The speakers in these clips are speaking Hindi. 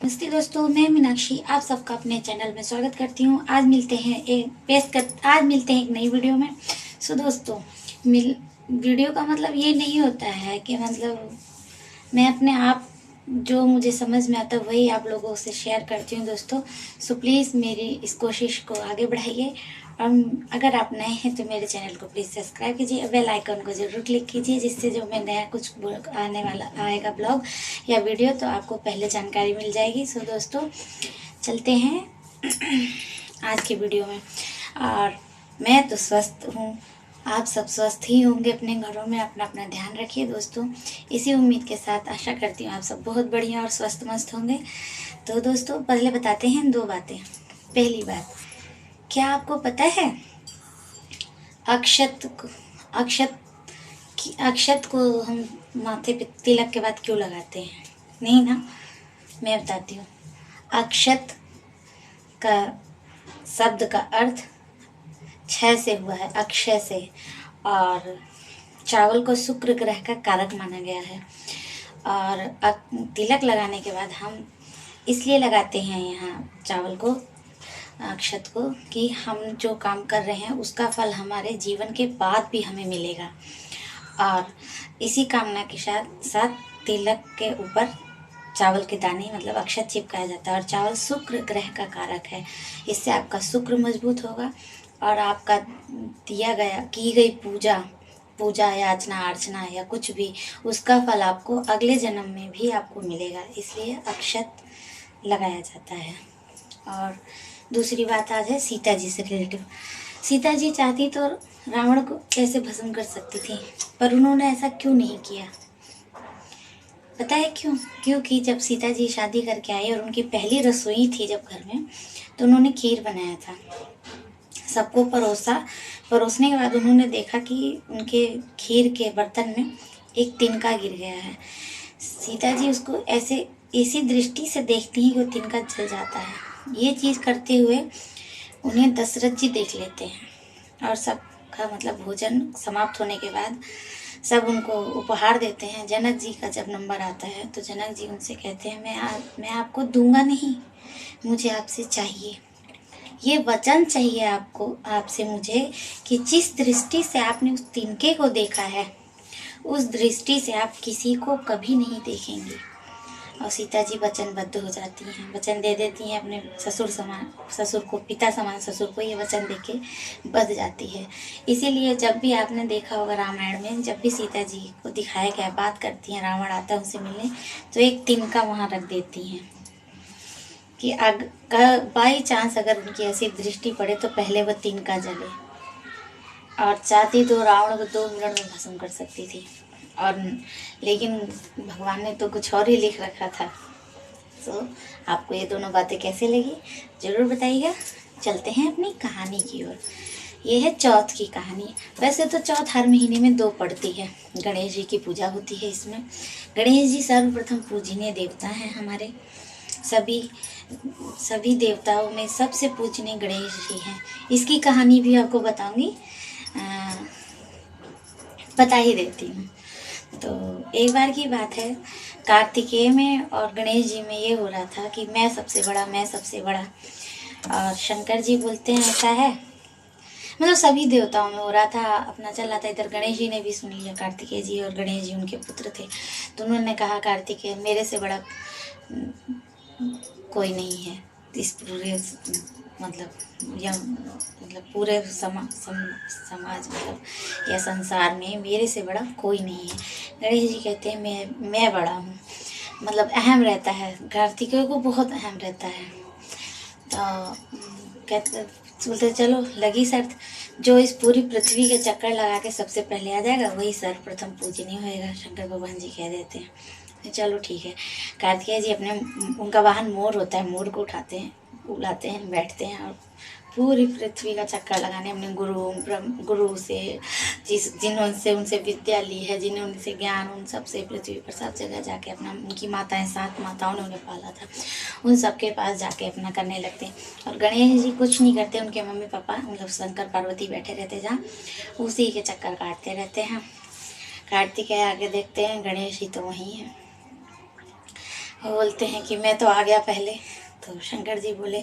नमस्ते दोस्तों, मैं मीनाक्षी आप सबका अपने चैनल में स्वागत करती हूँ। आज मिलते हैं एक नई वीडियो में। दोस्तों, वीडियो का मतलब ये नहीं होता है कि मतलब मैं अपने आप जो मुझे समझ में आता है वही आप लोगों से शेयर करती हूँ दोस्तों। प्लीज़ मेरी इस कोशिश को आगे बढ़ाइए। और अगर आप नए हैं तो मेरे चैनल को प्लीज़ सब्सक्राइब कीजिए, बेल आइकन को ज़रूर क्लिक कीजिए, जिससे जो मैं नया कुछ आने वाला आएगा ब्लॉग या वीडियो तो आपको पहले जानकारी मिल जाएगी। दोस्तों, चलते हैं आज की वीडियो में। और मैं तो स्वस्थ हूँ, आप सब स्वस्थ ही होंगे अपने घरों में। अपना अपना ध्यान रखिए दोस्तों। इसी उम्मीद के साथ आशा करती हूँ आप सब बहुत बढ़िया और स्वस्थ मस्त होंगे। तो दोस्तों, पहले बताते हैं दो बातें। पहली बात, क्या आपको पता है अक्षत को हम माथे पे तिलक के बाद क्यों लगाते हैं? नहीं ना, मैं बताती हूँ। अक्षत का शब्द का अर्थ क्षय से हुआ है, अक्षय से। और चावल को शुक्र ग्रह का कारक माना गया है। और तिलक लगाने के बाद हम इसलिए लगाते हैं यहाँ चावल को, अक्षत को, कि हम जो काम कर रहे हैं उसका फल हमारे जीवन के बाद भी हमें मिलेगा। और इसी कामना के साथ साथ तिलक के ऊपर चावल के दाने मतलब अक्षत चिपकाया जाता है। और चावल शुक्र ग्रह का कारक है, इससे आपका शुक्र मजबूत होगा और आपका की गई पूजा याचना अर्चना या कुछ भी, उसका फल आपको अगले जन्म में भी आपको मिलेगा। इसलिए अक्षत लगाया जाता है। और दूसरी बात आज है सीता जी से रिलेटिव। सीता जी चाहती तो रावण को कैसे भस्म कर सकती थी, पर उन्होंने ऐसा क्यों नहीं किया? पता है क्यों? क्योंकि जब सीता जी शादी करके आई और उनकी पहली रसोई थी जब घर में, तो उन्होंने खीर बनाया था, सबको परोसने के बाद उन्होंने देखा कि उनके खीर के बर्तन में एक तिनका गिर गया है। सीता जी उसको ऐसे इसी दृष्टि से देखती हैं कि वो तिनका जल जाता है। ये चीज़ करते हुए उन्हें दशरथ जी देख लेते हैं और सबका मतलब भोजन समाप्त होने के बाद सब उनको उपहार देते हैं। जनक जी का जब नंबर आता है तो जनक जी उनसे कहते हैं, मैं आपको दूंगा नहीं, मुझे आपसे चाहिए, ये वचन चाहिए आपको, आपसे मुझे, कि जिस दृष्टि से आपने उस तिनके को देखा है उस दृष्टि से आप किसी को कभी नहीं देखेंगे। और सीता जी वचनबद्ध हो जाती हैं, वचन दे देती हैं अपने ससुर को, पिता समान ससुर को ये वचन देके बध जाती है। इसीलिए जब भी आपने देखा होगा रामायण में, जब भी सीता जी को दिखाया गया बात करती हैं, रावण आता है उनसे मिलने, तो एक तिनका वहाँ रख देती हैं कि बाई चांस अगर उनकी ऐसी दृष्टि पड़े तो पहले वो तिनका जले। और चाहती तो रावण को 2 मिनट में भस्म कर सकती थी, और लेकिन भगवान ने तो कुछ और ही लिख रखा था। आपको ये दोनों बातें कैसे लगी ज़रूर बताइएगा। चलते हैं अपनी कहानी की ओर। ये है चौथ की कहानी। वैसे तो चौथ हर महीने में 2 पड़ती है। गणेश जी की पूजा होती है इसमें। गणेश जी सर्वप्रथम पूजनीय देवता हैं हमारे। सभी देवताओं में सबसे पूजनीय गणेश जी हैं। इसकी कहानी भी आपको बताऊंगी, बता ही देती हूँ। तो एक बार की बात है, कार्तिकेय में और गणेश जी में ये हो रहा था कि मैं सबसे बड़ा। और शंकर जी बोलते हैं ऐसा है, मतलब सभी देवताओं में हो रहा था, अपना चल रहा था। इधर गणेश जी ने भी सुन लिया, कार्तिकेय जी और गणेश जी उनके पुत्र थे, तो उन्होंने कहा कार्तिकेय मेरे से बड़ा कोई नहीं है इस पूरे मतलब पूरे समाज मतलब या संसार में मेरे से बड़ा कोई नहीं है। गणेश जी कहते हैं मैं बड़ा हूँ, मतलब अहम रहता है, कार्तिकेय को बहुत अहम रहता है। तो कहते बोलते चलो लगी शर्त, जो इस पूरी पृथ्वी के चक्कर लगा के सबसे पहले आ जाएगा वही सर्वप्रथम पूजनीय होएगा। शंकर भगवान जी कह देते हैं चलो ठीक है। कार्तिकेय जी उनका वाहन मोर होता है, मोर को उड़ाते हैं, बैठते हैं और पूरी पृथ्वी का चक्कर लगाने अपने गुरु से जिन्होंने उनसे विद्या ली है, जिन्होंने उनसे ज्ञान, उन सब से पृथ्वी पर सब जगह जाके अपना, उनकी माताएं 7 माताओं ने उन्हें पाला था, उन सबके पास जाके अपना करने लगते हैं। और गणेश जी कुछ नहीं करते, उनके मम्मी पापा मतलब शंकर पार्वती बैठे रहते जहाँ, उसी के चक्कर काटते रहते हैं। कार्तिकेय आगे देखते हैं, गणेश जी तो वहीं है। वो बोलते हैं कि मैं तो आ गया पहले। तो शंकर जी बोले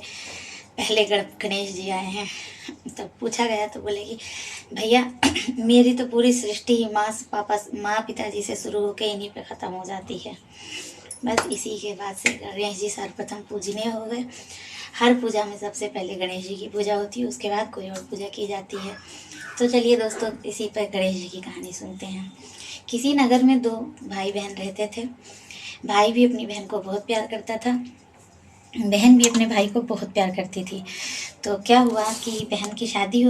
पहले गणेश जी आए हैं। तब पूछा गया तो बोले कि भैया मेरी तो पूरी सृष्टि ही माँ पिताजी से शुरू होकर इन्हीं पे ख़त्म हो जाती है। बस इसी के बाद से गणेश जी सर्वप्रथम पूजनीय हो गए। हर पूजा में सबसे पहले गणेश जी की पूजा होती है, उसके बाद कोई और पूजा की जाती है। तो चलिए दोस्तों, इसी पर गणेश जी की कहानी सुनते हैं। किसी नगर में दो भाई बहन रहते थे। भाई भी अपनी बहन को बहुत प्यार करता था, बहन भी अपने भाई को बहुत प्यार करती थी। तो क्या हुआ कि बहन की शादी हो